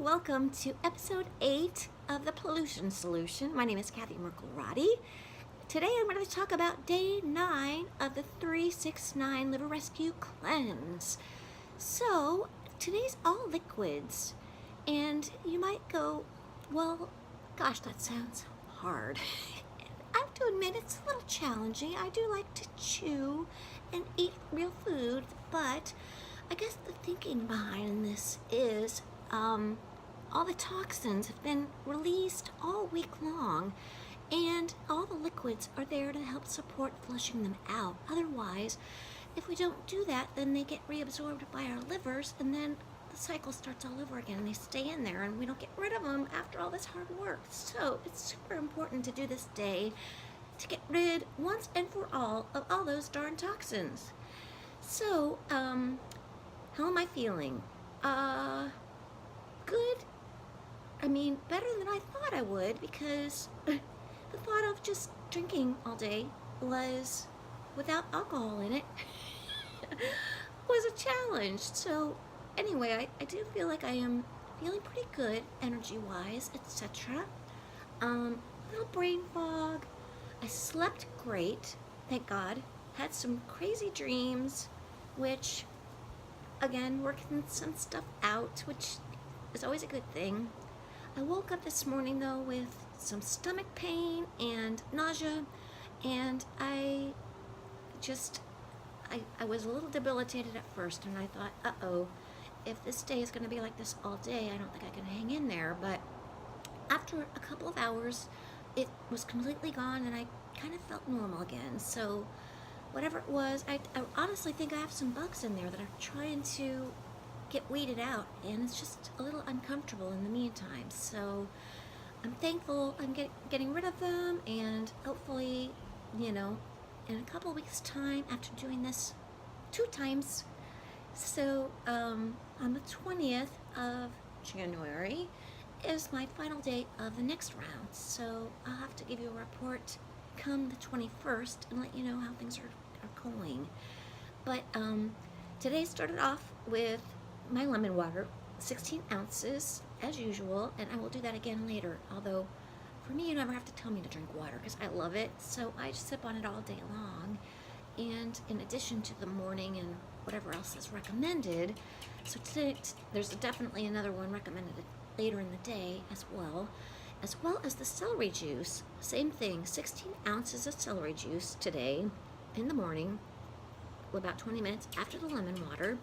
welcome to episode 8 of the Pollution Solution. My name is Cathy Merkel-Roddy. Today I'm going to talk about day 9 of the 369 Liver Rescue Cleanse. So today's all liquids, and you might go, well, gosh, that sounds hard. I have to admit it's a little challenging. I do like to chew and eat real food, but I guess the thinking behind this is all the toxins have been released all week long, and all the liquids are there to help support flushing them out. Otherwise, if we don't do that, then they get reabsorbed by our livers, and then the cycle starts all over again, and they stay in there, and we don't get rid of them after all this hard work. So it's super important to do this day to get rid once and for all of all those darn toxins. So, how am I feeling? Good. I mean, better than I thought I would, because the thought of just drinking all day was without alcohol in it was a challenge. So anyway, I do feel like I am feeling pretty good energy-wise, etc. Little brain fog. I slept great, thank God. Had some crazy dreams, which, again, working some stuff out, which is always a good thing. I woke up this morning though with some stomach pain and nausea, and I was a little debilitated at first, and I thought, uh-oh, if this day is going to be like this all day, I don't think I can hang in there. But after a couple of hours, it was completely gone, and I kind of felt normal again. So whatever it was, I honestly think I have some bugs in there that are trying to get weeded out, and it's just a little uncomfortable in the meantime. So I'm thankful I'm getting rid of them, and hopefully, in a couple of weeks' time, after doing this 2 times, so on the 20th of January is my final day of the next round. So I'll have to give you a report come the 21st and let you know how things are going. But today started off with my lemon water, 16 ounces as usual, and I will do that again later. Although for me, you never have to tell me to drink water because I love it, so I just sip on it all day long. And in addition to the morning and whatever else is recommended, so today there's definitely another one recommended later in the day as well as the celery juice. Same thing, 16 ounces of celery juice today in the morning, about 20 minutes after the lemon water.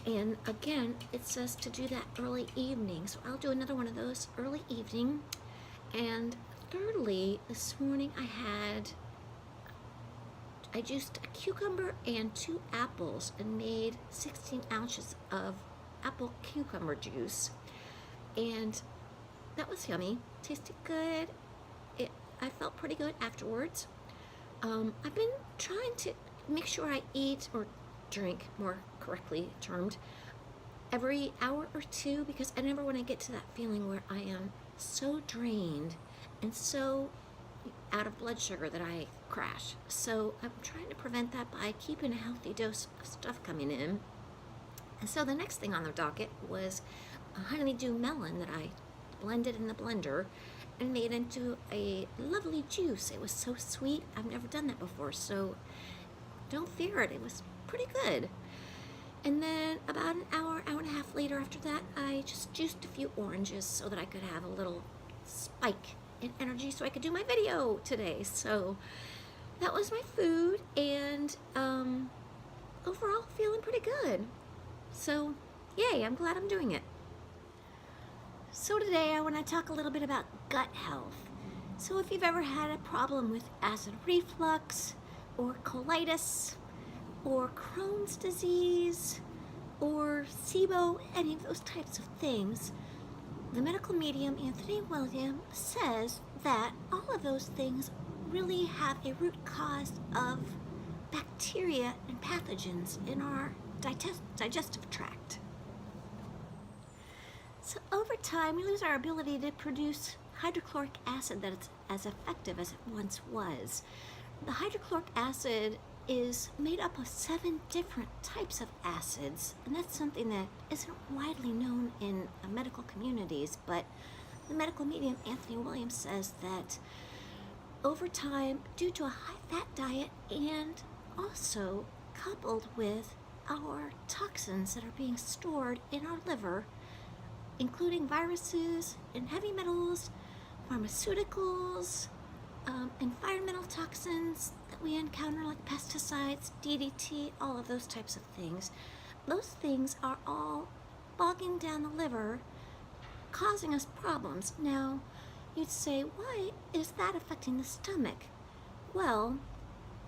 And again, it says to do that early evening, so I'll do another one of those early evening. And thirdly, this morning I juiced a cucumber and 2 apples and made 16 ounces of apple cucumber juice, and that was yummy. Tasted good. I felt pretty good afterwards. I've been trying to make sure I eat or drink, more correctly termed, every hour or 2, because I never want to get to that feeling where I am so drained and so out of blood sugar that I crash. So I'm trying to prevent that by keeping a healthy dose of stuff coming in. And so the next thing on the docket was a Honeydew Melon that I blended in the blender and made into a lovely juice. It was so sweet. I've never done that before, so don't fear it. It was pretty good. And then about an hour and a half later after that, I just juiced a few oranges so that I could have a little spike in energy so I could do my video today. So that was my food, and overall feeling pretty good. So yay, I'm glad I'm doing it. So today I want to talk a little bit about gut health. So if you've ever had a problem with acid reflux or colitis or Crohn's disease or SIBO, any of those types of things, the medical medium Anthony William says that all of those things really have a root cause of bacteria and pathogens in our digestive tract. So over time, we lose our ability to produce hydrochloric acid that is as effective as it once was. The hydrochloric acid is made up of 7 different types of acids, and that's something that isn't widely known in medical communities, but the medical medium Anthony Williams says that over time, due to a high-fat diet and also coupled with our toxins that are being stored in our liver, including viruses and heavy metals, pharmaceuticals, environmental toxins that we encounter like pesticides, DDT, all of those types of things. Those things are all bogging down the liver, causing us problems. Now, you'd say, why is that affecting the stomach? Well,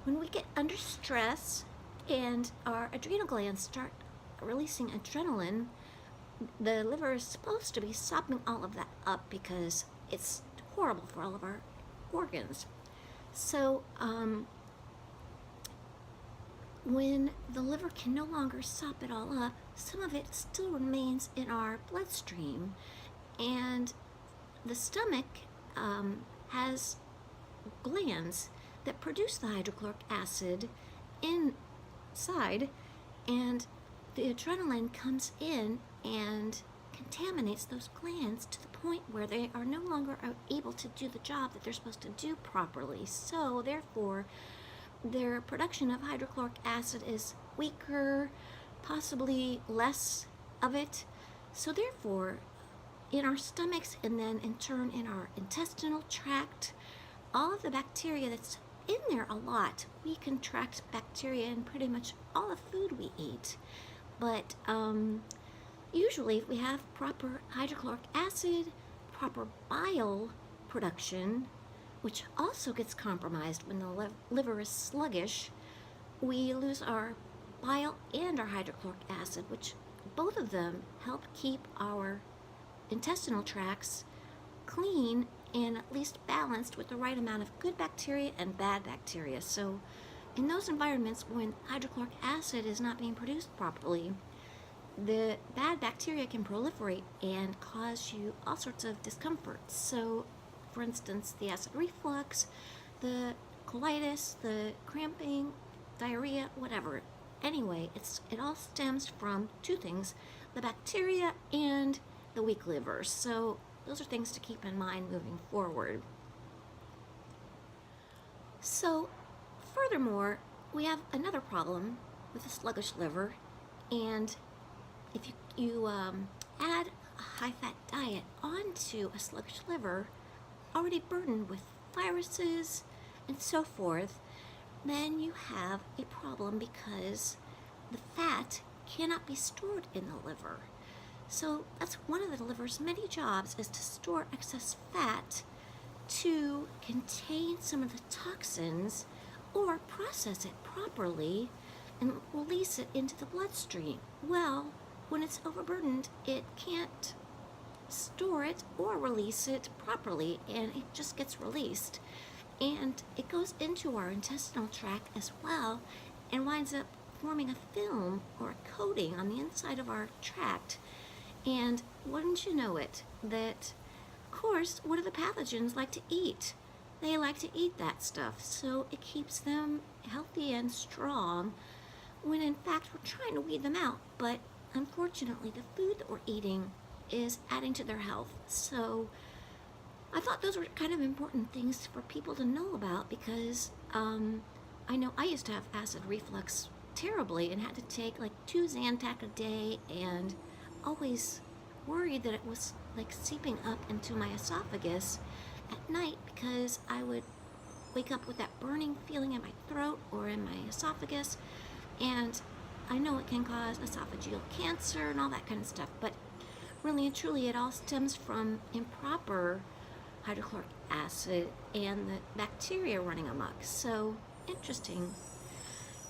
when we get under stress and our adrenal glands start releasing adrenaline, the liver is supposed to be sopping all of that up because it's horrible for all of our organs. So, when the liver can no longer sop it all up, some of it still remains in our bloodstream, and the stomach has glands that produce the hydrochloric acid inside, and the adrenaline comes in and contaminates those glands to the point where they are no longer able to do the job that they're supposed to do properly. So therefore, their production of hydrochloric acid is weaker, possibly less of it. So therefore, in our stomachs and then in turn in our intestinal tract, all of the bacteria that's in there a lot, we contract bacteria in pretty much all the food we eat. But usually if we have proper hydrochloric acid, proper bile production, which also gets compromised when the liver is sluggish, we lose our bile and our hydrochloric acid, which both of them help keep our intestinal tracts clean and at least balanced with the right amount of good bacteria and bad bacteria. So in those environments when hydrochloric acid is not being produced properly, the bad bacteria can proliferate and cause you all sorts of discomfort. So for instance, the acid reflux, the colitis, the cramping, diarrhea, whatever. Anyway, it all stems from 2 things, the bacteria and the weak liver. So those are things to keep in mind moving forward. So furthermore, we have another problem with a sluggish liver, and if you add a high-fat diet onto a sluggish liver already burdened with viruses and so forth, then you have a problem because the fat cannot be stored in the liver. So that's one of the liver's many jobs, is to store excess fat to contain some of the toxins or process it properly and release it into the bloodstream. Well, when it's overburdened, it can't store it or release it properly, and it just gets released. And it goes into our intestinal tract as well and winds up forming a film or a coating on the inside of our tract. And wouldn't you know it, that, of course, what do the pathogens like to eat? They like to eat that stuff, so it keeps them healthy and strong when in fact we're trying to weed them out. But unfortunately, the food that we're eating is adding to their health. So I thought those were kind of important things for people to know about, because I know I used to have acid reflux terribly and had to take like 2 Zantac a day, and always worried that it was like seeping up into my esophagus at night, because I would wake up with that burning feeling in my throat or in my esophagus, and I know it can cause esophageal cancer and all that kind of stuff, but really and truly it all stems from improper hydrochloric acid and the bacteria running amok. So interesting.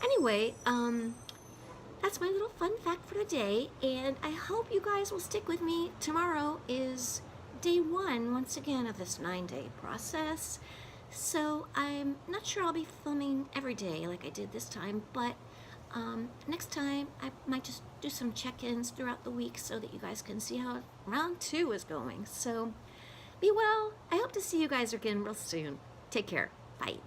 Anyway, that's my little fun fact for today, and I hope you guys will stick with me. Tomorrow is day 1, once again, of this 9-day process. So I'm not sure I'll be filming every day like I did this time, but next time I might just do some check-ins throughout the week so that you guys can see how round 2 is going. So be well. I hope to see you guys again real soon. Take care. Bye.